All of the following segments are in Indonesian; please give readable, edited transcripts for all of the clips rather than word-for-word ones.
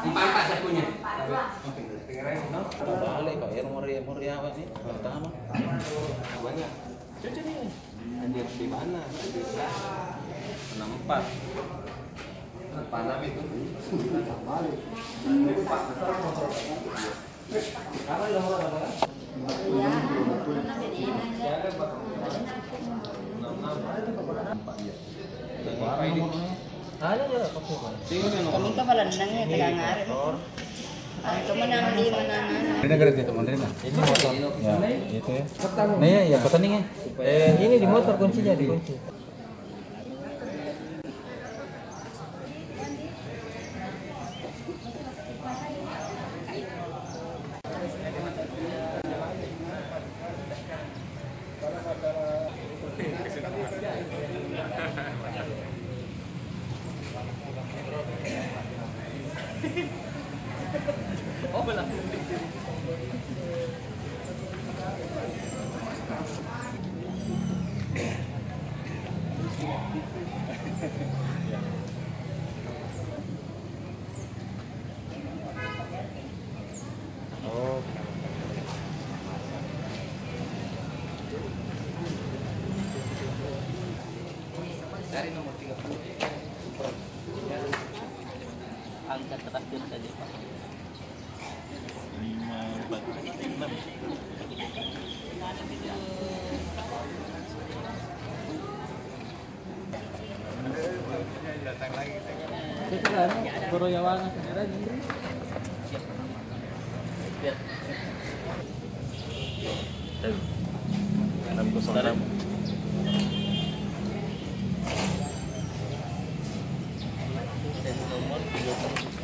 Empat saya punya. Balik Pak ya nomor ya Pak nih pertama. Banyak. Cuci nih. Anjir di mana? 64. Panam itu. Ada ya pakai. Kami ka pala nangnya tegangar. Ang tumanang di manangan. Ini negara itu mana? Ini motor. Ya, itu ya. Nah ya pesannya. Ini di motor kuncinya dikunci. Oh benar. Oh. Dari nomor 30. Angkat terakhir saja Pak. 5, 4, 6. Datang lagi. Itu kan Boroyawangan sebenarnya ini. Siap. 606. Nomor 30.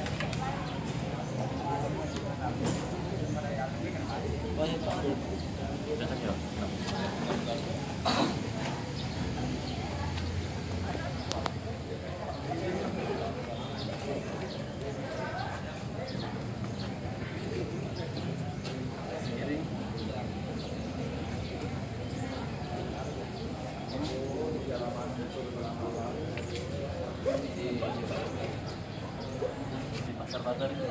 Di pasar Bazar itu.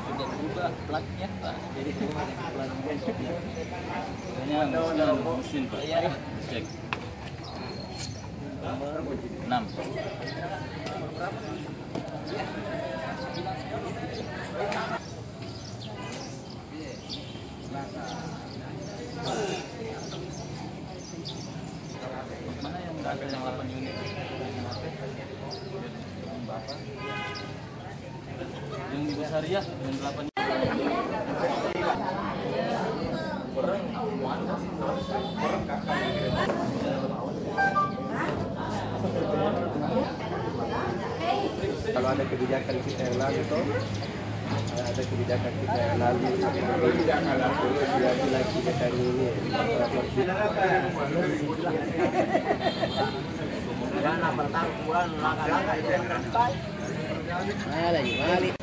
Sudah berubah platnya Pak. Jadi platnya. Hanya mesin Pak. Cek. Nomor 6. Mana yang nggak ada yang 8 unit? Yang di Syariah yang 8 unit. Kalau ada kebijakan kita yang lalu tuh, ada kebijakan kita yang lalu, lagi-lagi kita ini. Balik.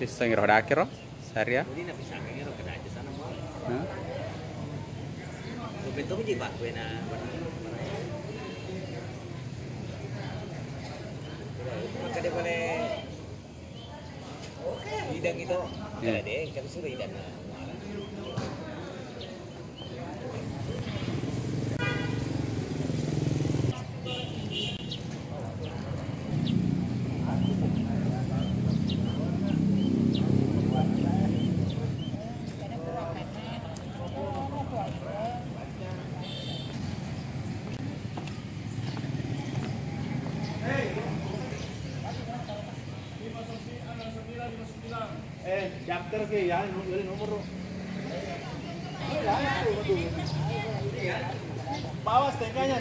Bisa ngira akhir Syariah. Bentuk je pak na. Maka dia boleh. Oke. sidang itu, ada deh, kami sudah idana. Daftar ke ya, nomor. Bawa setengahnya.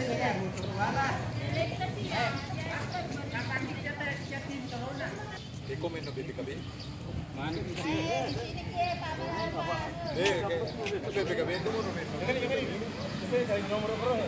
Di komen no BPKB. Mana? BPKB itu nomor. Ini nomor berapa?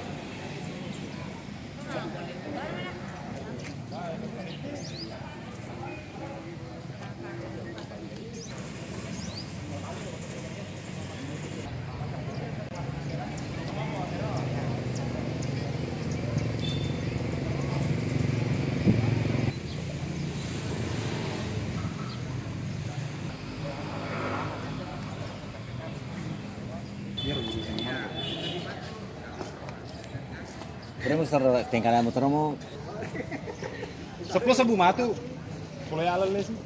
Kira motor tingkalan motor mau 10 matu. Mulai alal sih.